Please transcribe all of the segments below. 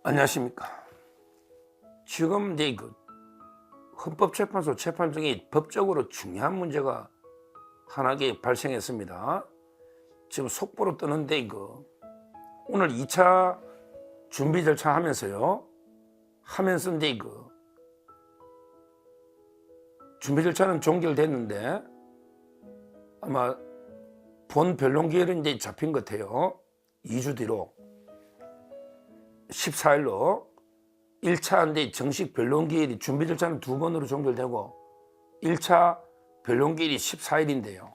안녕하십니까. 지금 이제 헌법재판소 재판 중에 법적으로 중요한 문제가 하나 발생했습니다. 지금 속보로 뜨는데 오늘 2차 준비 절차 하면서 이제 준비 절차는 종결됐는데 아마 본 변론 기일은 이제 잡힌 것 같아요. 2주 뒤로 14일로 1차 이제 정식 변론 기일이 준비 절차는 2번으로 종결되고 1차 변론 기일이 14일인데요.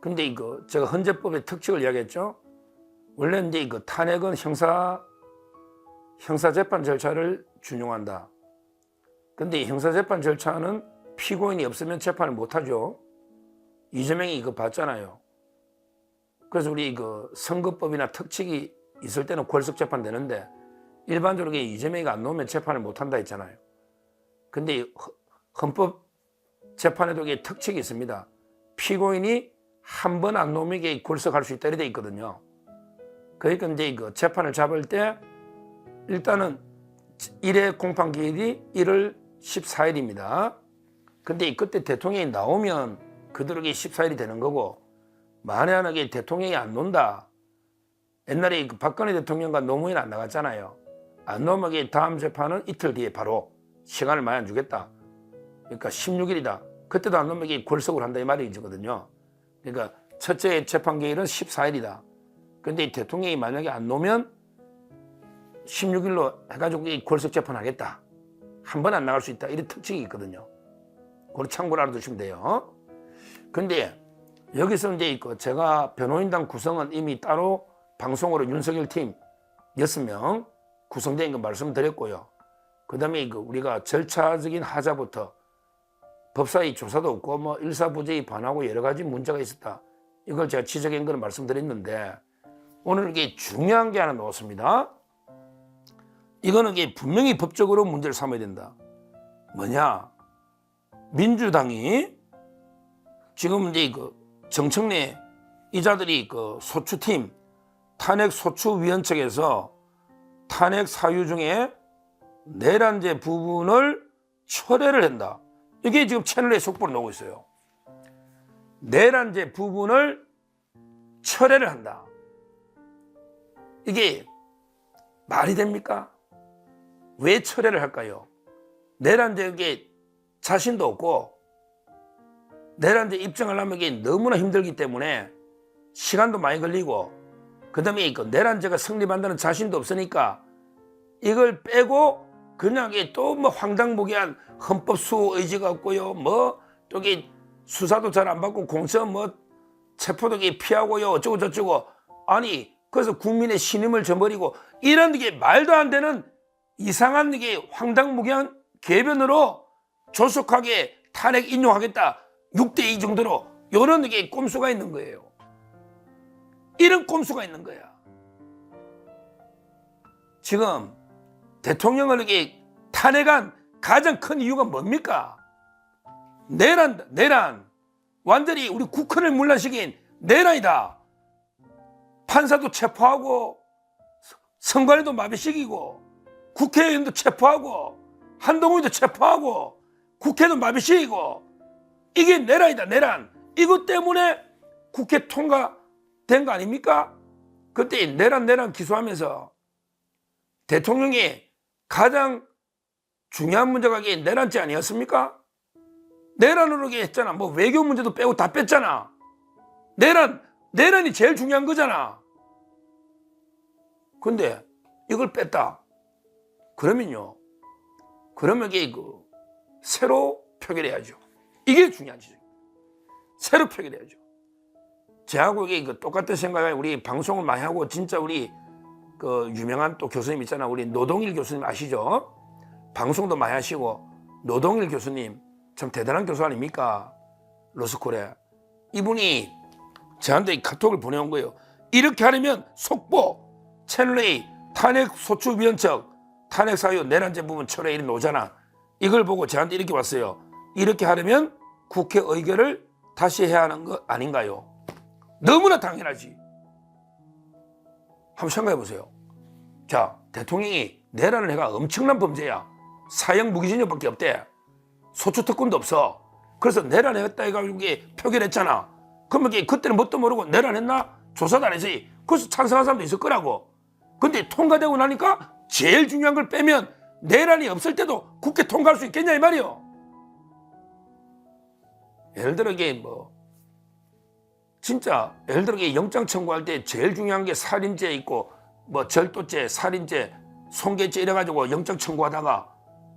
근데 제가 헌재법의 특징을 이야기했죠. 원래 이제 탄핵은 형사재판 절차를 준용한다. 근데 형사재판 절차는 피고인이 없으면 재판을 못하죠. 이재명이 이거 봤잖아요. 그래서 우리 선거법이나 특칙이 있을 때는 골석 재판 되는데 일반적으로 이재명이 안 나오면 재판을 못한다 했잖아요. 근데 헌법 재판에도 특칙이 있습니다. 피고인이 한 번 안 나오면 골석할 수 있다 이렇게 돼 있거든요. 그러니까 이제 재판을 잡을 때 일단은 1회 공판기일이 1월 14일입니다. 근데 그때 대통령이 나오면 그대로 14일이 되는 거고, 만약에 대통령이 안 논다. 옛날에 박근혜 대통령과 노무현 안 나갔잖아요. 안 나오면 다음 재판은 이틀 뒤에 바로 시간을 많이 안 주겠다. 그러니까 16일이다. 그때도 안 나오면 골석을 한다 이 말이거든요. 그러니까 첫째 재판 기일은 14일이다. 근데 대통령이 만약에 안 놓으면 16일로 해가지고 골석 재판하겠다. 한 번 안 나갈 수 있다. 이런 특징이 있거든요. 그걸 참고로 알아두시면 돼요. 근데 여기서 이제 제가 변호인단 구성은 이미 따로 방송으로 윤석열 팀 6명 구성된 거 말씀드렸고요. 그 다음에 우리가 절차적인 하자부터 법사위 조사도 없고 일사부재의 반하고 여러 가지 문제가 있었다. 이걸 제가 지적한 걸 말씀드렸는데 오늘 이게 중요한 게 하나 나왔습니다. 이거는 분명히 법적으로 문제를 삼아야 된다. 뭐냐? 민주당이 지금 이제 정청래 이자들이 소추팀 탄핵 소추위원 측에서 탄핵 사유 중에 내란죄 부분을 철회를 한다. 이게 지금 채널에 속보로 나오고 있어요. 내란죄 부분을 철회를 한다. 이게 말이 됩니까? 왜 철회를 할까요? 내란죄에 자신도 없고 내란죄 입증하려면 이게 너무나 힘들기 때문에 시간도 많이 걸리고 그 다음에 내란죄가 성립한다는 자신도 없으니까 이걸 빼고 그냥 또 황당무계한 헌법 수호 의지가 없고요. 또 수사도 잘 안 받고 공천 체포도 피하고요. 어쩌고 저쩌고. 아니 그래서 국민의 신임을 저버리고 이런 말도 안 되는 이상한 황당무계한 궤변으로 조속하게 탄핵 인용하겠다. 6대2 정도로 이런 꼼수가 있는 거예요. 이런 꼼수가 있는 거야. 지금 대통령을 탄핵한 가장 큰 이유가 뭡니까? 내란. 완전히 우리 국헌을 문란시킨 내란이다. 판사도 체포하고 선관위도 마비시키고 국회의원도 체포하고 한동훈도 체포하고 국회도 마비시키고 이게 내란이다. 내란. 이것 때문에 국회 통과된 거 아닙니까? 그때 내란 기소하면서 대통령이 가장 중요한 문제가 내란죄 아니었습니까? 내란으로 했잖아. 외교 문제도 빼고 다 뺐잖아. 내란이 제일 중요한 거잖아. 근데 이걸 뺐다. 그러면 새로 표결해야죠. 이게 중요한 지점입니다. 새로 표결해야죠. 저하고 똑같은 생각에 우리 방송을 많이 하고 진짜 우리 유명한 또 교수님 있잖아. 우리 노동일 교수님 아시죠? 방송도 많이 하시고 노동일 교수님 참 대단한 교수 아닙니까? 로스쿨에. 이분이 저한테 카톡을 보내온 거예요. 이렇게 하려면 속보 채널A 탄핵 소추위원측 탄핵 사유 내란죄 부분 철회 이런 오잖아. 이걸 보고 저한테 이렇게 왔어요. 이렇게 하려면 국회 의결을 다시 해야 하는 거 아닌가요? 너무나 당연하지. 한번 생각해 보세요. 자, 대통령이 내란을 해가 엄청난 범죄야. 사형 무기징역밖에 없대. 소추특권도 없어. 그래서 내란했다 해가지고 표결했잖아. 그러면 그때는 뭣도 모르고 내란했나? 조사도 안 했지. 그래서 찬성한 사람도 있을 거라고. 근데 통과되고 나니까 제일 중요한 걸 빼면 내란이 없을 때도 국회 통과할 수 있겠냐 이 말이요. 예를 들어 진짜 예를 들어 영장 청구할 때 제일 중요한 게 살인죄 있고 절도죄, 살인죄, 손괴죄 이래가지고 영장 청구하다가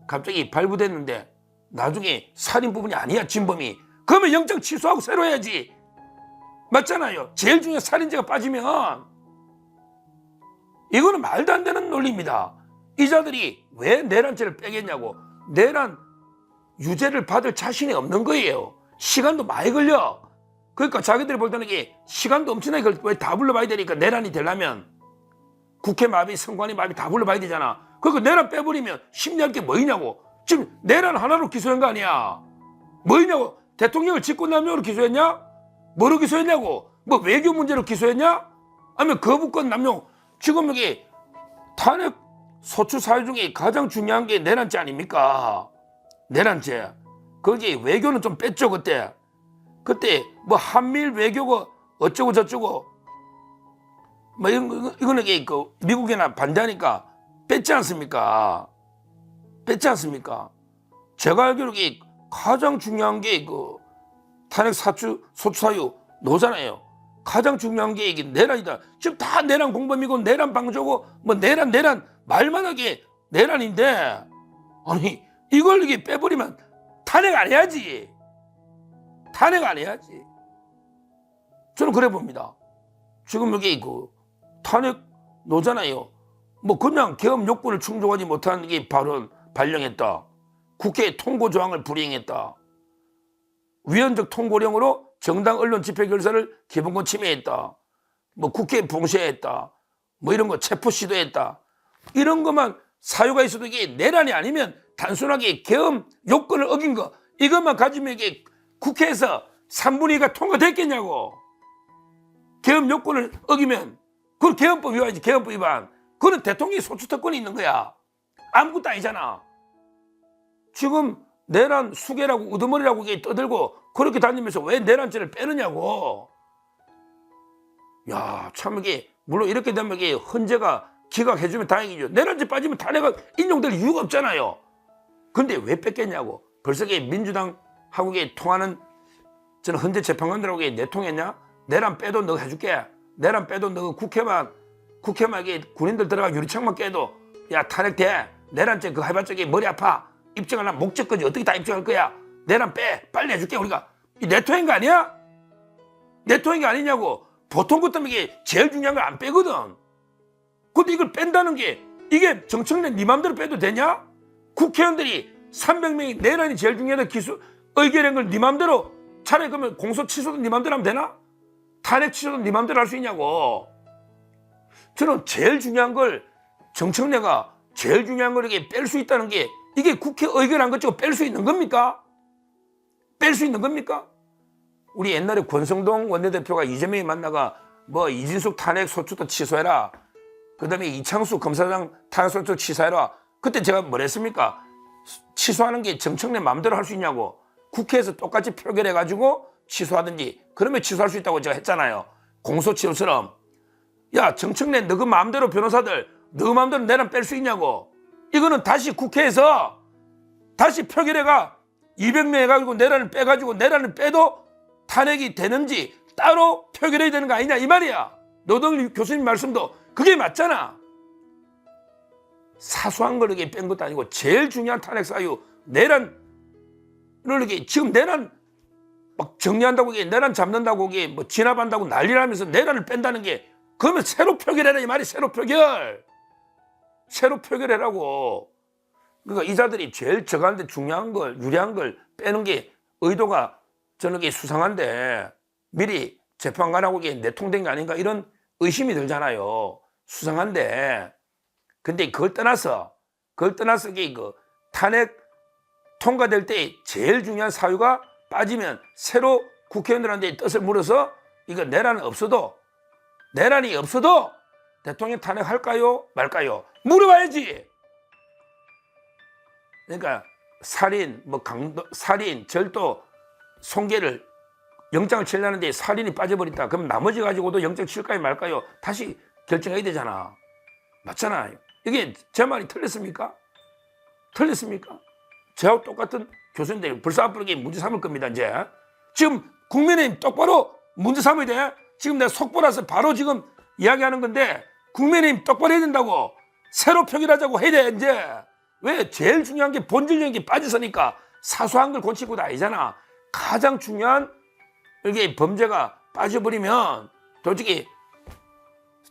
갑자기 발부됐는데 나중에 살인 부분이 아니야 진범이. 그러면 영장 취소하고 새로 해야지. 맞잖아요. 제일 중요한 살인죄가 빠지면. 이거는 말도 안 되는 논리입니다. 이 자들이 왜 내란죄를 빼겠냐고. 내란 유죄를 받을 자신이 없는 거예요. 시간도 많이 걸려. 그러니까 자기들이 볼 때는 시간도 엄청나게 걸려. 왜 다 불러봐야 되니까 내란이 되려면 국회 마비, 선관위 마비 다 불러봐야 되잖아. 그러니까 내란 빼버리면 심리할 게 뭐이냐고. 지금 내란 하나로 기소한 거 아니야. 뭐이냐고. 대통령을 직권남용으로 기소했냐? 뭐로 기소했냐고. 외교 문제로 기소했냐? 아니면 거부권 남용. 지금 여기 탄핵 소추 사유 중에 가장 중요한 게 내란죄 아닙니까? 내란죄. 거기 외교는 좀 뺐죠 그때. 그때 한미일 외교가 어쩌고 저쩌고 이거는 미국이나 반대하니까 뺐지 않습니까? 뺐지 않습니까? 제가 알기로 가장 중요한 게 탄핵 소추 사유 노잖아요. 가장 중요한 게 내란이다. 지금 다 내란 공범이고 내란 방조고 내란 말만 하게 내란인데 아니 이걸 빼버리면 탄핵 안 해야지. 탄핵 안 해야지. 저는 그래 봅니다. 지금 여기 탄핵 노잖아요. 그냥 계엄 요건을 충족하지 못한 발언 발령했다. 국회 통고 조항을 불이행했다. 위헌적 통고령으로 정당 언론 집회 결사를 기본권 침해했다. 국회 봉쇄했다. 이런 거 체포 시도했다. 이런 것만 사유가 있어도 이게 내란이 아니면 단순하게 계엄 요건을 어긴 거 이것만 가지면 국회에서 3분의 2가 통과됐겠냐고. 계엄 요건을 어기면 그건 계엄법 위반이지. 계엄법 위반. 그건 대통령이 소추특권이 있는 거야. 아무것도 아니잖아. 지금 내란 수괴라고 우두머리라고 떠들고 그렇게 다니면서 왜 내란죄를 빼느냐고. 야, 참 물론 이렇게 되면 헌재가 기각해주면 다행이죠. 내란죄 빠지면 탄핵가 인용될 이유가 없잖아요. 근데 왜 뺐겠냐고. 벌써 민주당하고 통하는 저는 헌재 재판관들하고 내통했냐? 내란 빼도 너가 해줄게. 내란 빼도 너가 국회만 군인들 들어가 유리창만 깨도 야 탄핵돼. 내란죄 그거 해봤자 머리 아파. 입증하려면 목적까지 어떻게 다 입증할 거야. 내란 빼. 빨리 해줄게. 우리가 이 내통한 거 아니야? 내통한 게 아니냐고. 보통 같으면 제일 중요한 걸 안 빼거든. 근데 이걸 뺀다는 게 이게 정청래 네 맘대로 빼도 되냐? 국회의원들이 300명이 내란이 제일 중요하다 의결한 걸 네 맘대로 차라리 그러면 공소 취소도 네 맘대로 하면 되나? 탄핵 취소도 네 맘대로 할 수 있냐고. 저는 제일 중요한 걸 정청래가 제일 중요한 걸 뺄 수 있다는 게 이게 국회 의결한 것 치고 뺄 수 있는 겁니까? 뺄 수 있는 겁니까? 우리 옛날에 권성동 원내대표가 이재명이 만나가 이진숙 탄핵 소추도 취소해라. 그 다음에 이창수 검사장 탄핵 소추 취소해라. 그때 제가 뭘 했습니까? 취소하는 게 정청래 마음대로 할 수 있냐고. 국회에서 똑같이 표결해가지고 취소하든지 그러면 취소할 수 있다고 제가 했잖아요. 공소취소처럼. 야 정청래 너 그 마음대로 변호사들 너 마음대로 내란 뺄 수 있냐고. 이거는 다시 국회에서 다시 표결해가 200명 해가지고 내란을 빼가지고 내란을 빼도 탄핵이 되는지 따로 표결해야 되는 거 아니냐 이 말이야. 노동일 교수님 말씀도 그게 맞잖아. 사소한 걸 이렇게 뺀 것도 아니고 제일 중요한 탄핵 사유 내란을 이렇게 지금 내란 막 정리한다고 내란 잡는다고 진압한다고 난리를 하면서 내란을 뺀다는 게 그러면 새로 표결해라 이 말이. 새로 표결해라고. 그러니까 이자들이 제일 저가는데 중요한 걸 유리한 걸 빼는 게 의도가 저는 수상한데 미리 재판관하고 내통된 게 아닌가 이런 의심이 들잖아요. 수상한데 근데 그걸 떠나서 탄핵 통과될 때 제일 중요한 사유가 빠지면 새로 국회의원들한테 뜻을 물어서 이거 내란이 없어도 대통령 탄핵할까요? 말까요? 물어봐야지. 그러니까 살인, 살인, 절도, 송계를 영장을 치려는데 살인이 빠져버렸다. 그럼 나머지 가지고도 영장 칠까요? 말까요? 다시 결정해야 되잖아. 맞잖아요. 이게 제 말이 틀렸습니까? 틀렸습니까? 저하고 똑같은 교수님들 벌써 앞으로 문제 삼을 겁니다. 이제 지금 국민의힘 똑바로 문제 삼아야 돼. 지금 내가 속보라서 바로 지금 이야기하는 건데 국민의힘 똑바로 해야 된다고. 새로 표결하자고 해야 돼. 이제 왜? 제일 중요한 게 본질적인 게 빠져서니까. 사소한 걸 고치고 다 아니잖아. 가장 중요한 이게 범죄가 빠져버리면 솔직히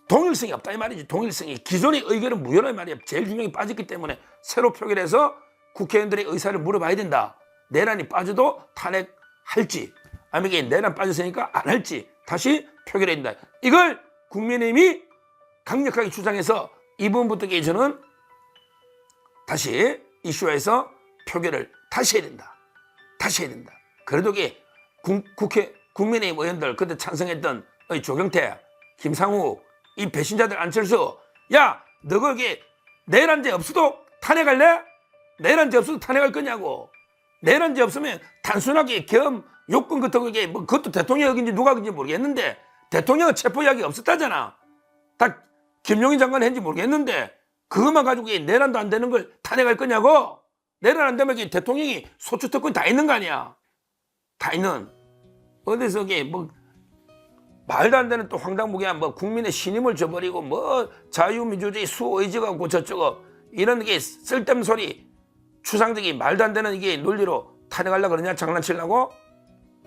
동일성이 없다 이 말이지. 동일성이. 기존의 의결은 무효라 이 말이야. 제일 중요한 게 빠졌기 때문에 새로 표결해서 국회의원들의 의사를 물어봐야 된다. 내란이 빠져도 탄핵할지 아니면 이게 내란 빠졌으니까 안 할지 다시 표결해야 된다. 이걸 국민의힘이 강력하게 주장해서 이 부분부터 저는 다시 이슈화해서 표결을 다시 해야 된다. 다시 해야 된다. 그래도 이게 국민의힘 의원들 그때 찬성했던 조경태, 김상욱 이 배신자들 안철수, 야, 너 거기 내란죄 없어도 탄핵할래? 내란죄 없어도 탄핵할 거냐고. 내란죄 없으면 단순하게 겸 요건 같은 거 이게 그것도 대통령인지 누가인지 모르겠는데 대통령은 체포 이야기가 없었다잖아. 다 김용인 장관 했는지 모르겠는데 그것만 가지고 내란도 안 되는 걸 탄핵할 거냐고. 내란 안 되면 대통령이 소추 특권 다 있는 거 아니야. 다 있는. 어디서 이게 말도 안 되는 또 황당무계한 국민의 신임을 저버리고 자유민주주의 수의지가 저쩌고 이런 게 쓸데없는 소리 추상적인 말도 안 되는 이게 논리로 탄핵하려고 그러냐 장난치려고.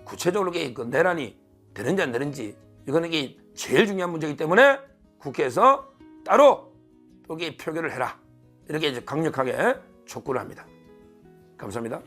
구체적으로 그 내란이 되는지 안 되는지 이거는 이게 제일 중요한 문제이기 때문에 국회에서 따로 여기 표결을 해라 이렇게 강력하게 촉구를 합니다. 감사합니다.